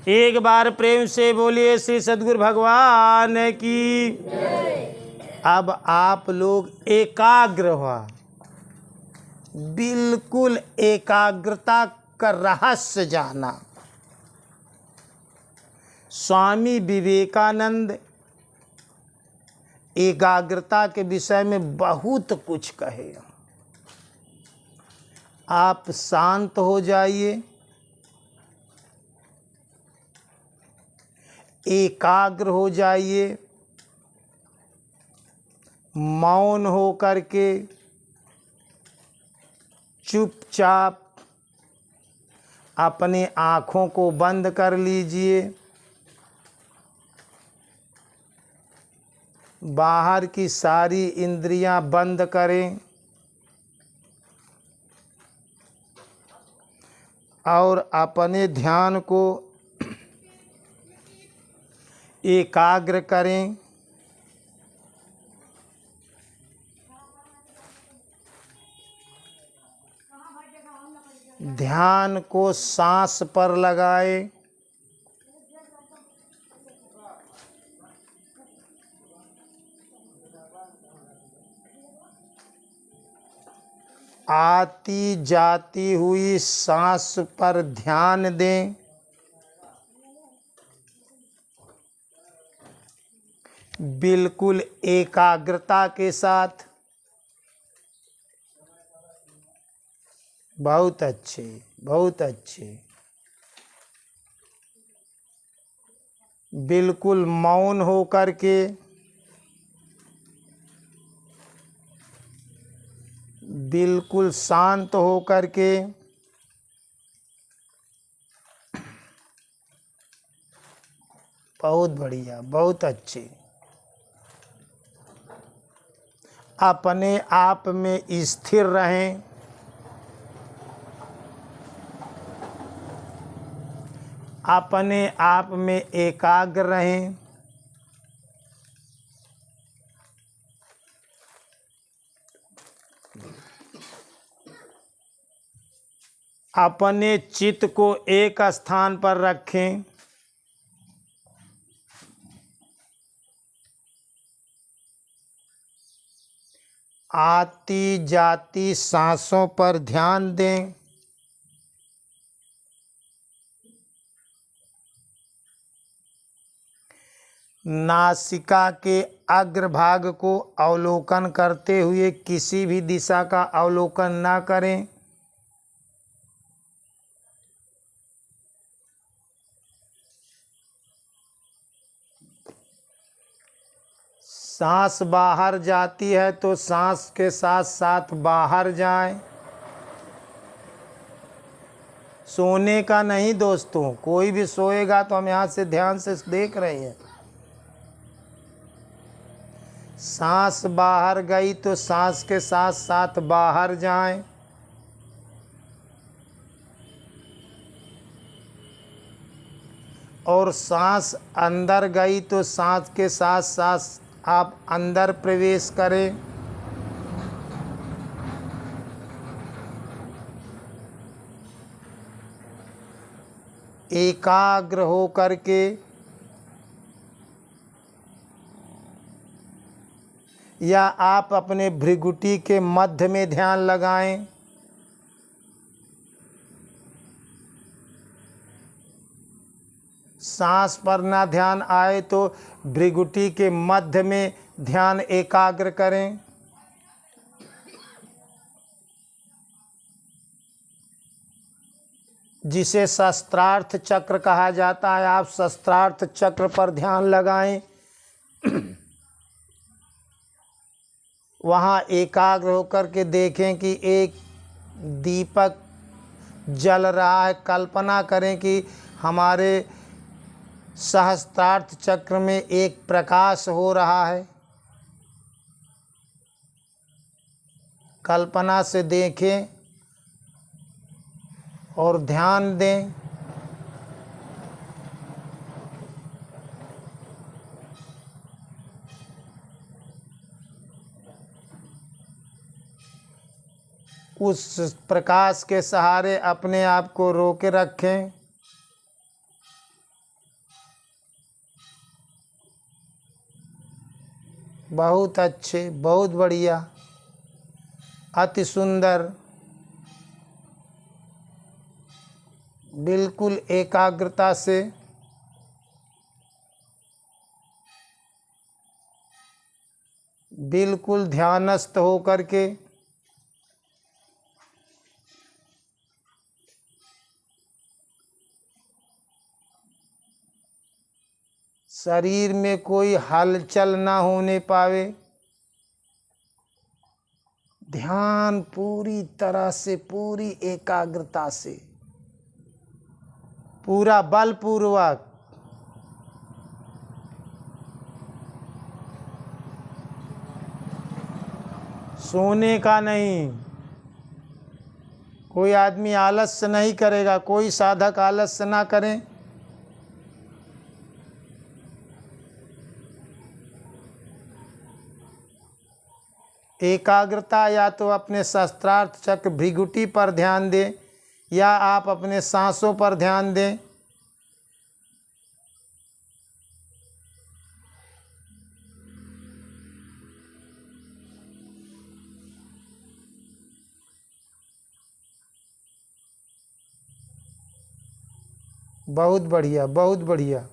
एक बार प्रेम से बोलिए श्री सद्गुरु भगवान की। अब आप लोग एकाग्र हुआ, बिल्कुल एकाग्रता का रहस्य जाना। स्वामी विवेकानंद एकाग्रता के विषय में बहुत कुछ कहे। आप शांत हो जाइए, एकाग्र हो जाइए, मौन हो करके चुपचाप अपने आँखों को बंद कर लीजिए। बाहर की सारी इंद्रियां बंद करें और अपने ध्यान को एकाग्र करें। ध्यान को सांस पर लगाएं। आती जाती हुई सांस पर ध्यान दें। बिल्कुल एकाग्रता के साथ। बहुत अच्छे, बहुत अच्छे। बिल्कुल मौन हो करके, बिल्कुल शांत हो करके बहुत बढ़िया, बहुत अच्छे। अपने आप में स्थिर रहें। अपने आप में एकाग्र रहें। अपने चित्त को एक स्थान पर रखें। आती जाती सांसों पर ध्यान दें। नासिका के अग्रभाग को अवलोकन करते हुए किसी भी दिशा का अवलोकन ना करें। सांस बाहर जाती है तो सांस के साथ साथ बाहर जाए। सोने का नहीं दोस्तों, कोई भी सोएगा तो हम यहाँ से ध्यान से देख रहे हैं। सांस बाहर गई तो सांस के साथ साथ बाहर जाएं। और सांस अंदर गई तो सांस के साथ साथ आप अंदर प्रवेश करें। एकाग्र हो करके या आप अपने भृगुटी के मध्य में ध्यान लगाएं। सांस पर ना ध्यान आए तो भृगुटी के मध्य में ध्यान एकाग्र करें। जिसे शस्त्रार्थ चक्र कहा जाता है, आप शस्त्रार्थ चक्र पर ध्यान लगाएं। वहाँ एकाग्र होकर के देखें कि एक दीपक जल रहा है। कल्पना करें कि हमारे सहस्त्रार्थ चक्र में एक प्रकाश हो रहा है। कल्पना से देखें और ध्यान दें। उस प्रकाश के सहारे अपने आप को रोके रखें। बहुत अच्छे, बहुत बढ़िया, अति सुंदर। बिल्कुल एकाग्रता से। बिल्कुल ध्यानस्थ हो करके। शरीर में कोई हलचल ना होने पावे। ध्यान पूरी तरह से, पूरी एकाग्रता से, पूरा बलपूर्वक। सोने का नहीं। कोई आदमी आलस्य नहीं करेगा, कोई साधक आलस्य ना करें। एकाग्रता या तो अपने शस्त्रार्थ चक्र भृगुटी पर ध्यान दें या आप अपने सांसों पर ध्यान दें। बहुत बढ़िया, बहुत बढ़िया।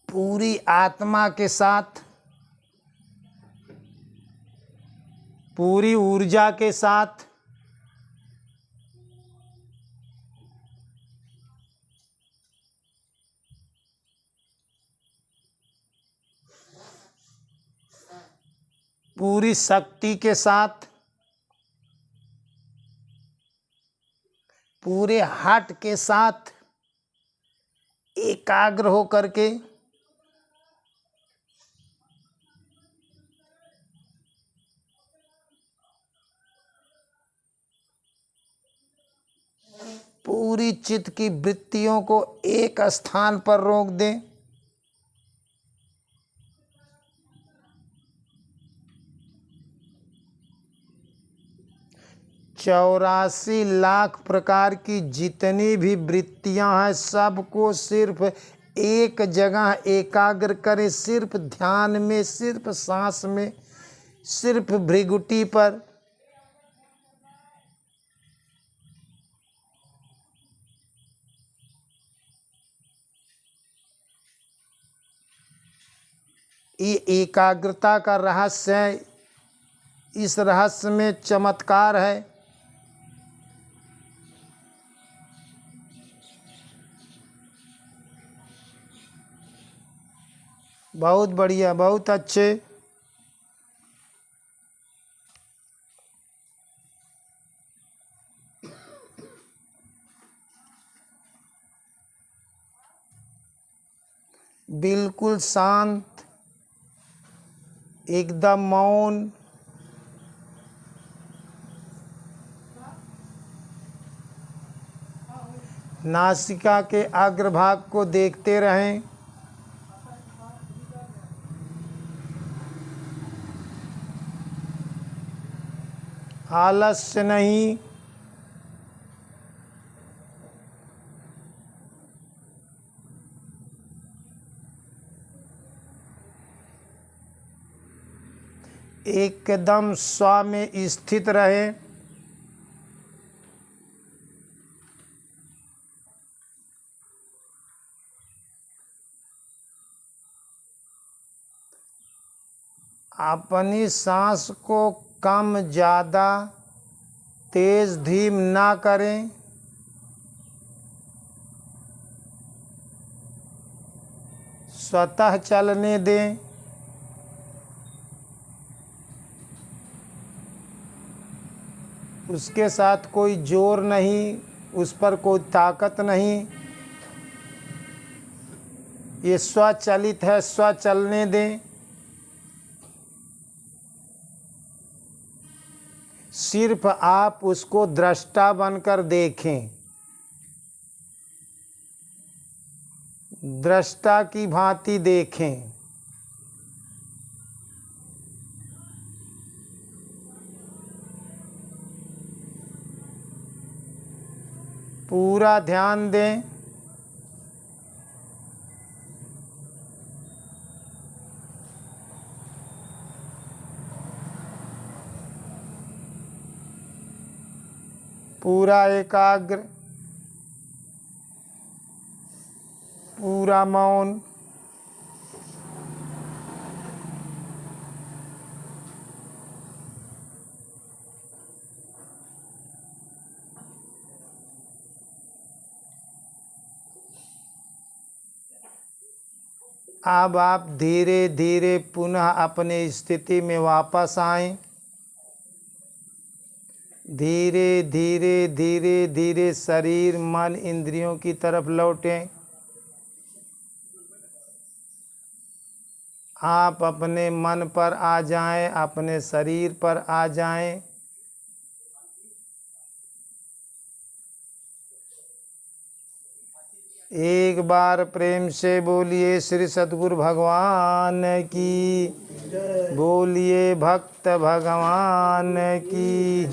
पूरी आत्मा के साथ, पूरी ऊर्जा के साथ, पूरी शक्ति के साथ, पूरे हट के साथ एकाग्र हो करके पूरी चित्त की वृत्तियों को एक स्थान पर रोक दें। 84 लाख प्रकार की जितनी भी वृत्तियां हैं सबको सिर्फ एक जगह एकाग्र करें, सिर्फ ध्यान में, सिर्फ सांस में, सिर्फ भृगुटी पर। ये एकाग्रता का रहस्य है। इस रहस्य में चमत्कार है। बहुत बढ़िया, बहुत अच्छे। बिल्कुल शांत, एकदम मौन। नासिका के अग्रभाग को देखते रहें। आलस्य नहीं। एकदम स्व में स्थित रहे। अपनी सांस को कम ज़्यादा, तेज धीम ना करें। स्वतः चलने दें। उसके साथ कोई जोर नहीं, उस पर कोई ताकत नहीं। ये स्वचलित है, स्व चलने दें। सिर्फ आप उसको दृष्टा बनकर देखें, दृष्टा की भांति देखें। पूरा ध्यान दें। पूरा एकाग्र, पूरा मौन। अब आप धीरे धीरे पुनः अपनी स्थिति में वापस आएं। धीरे धीरे धीरे धीरे शरीर मन इंद्रियों की तरफ लौटें। आप अपने मन पर आ जाएं, अपने शरीर पर आ जाएं। एक बार प्रेम से बोलिए श्री सद्गुरु भगवान की, बोलिए भक्त भगवान की।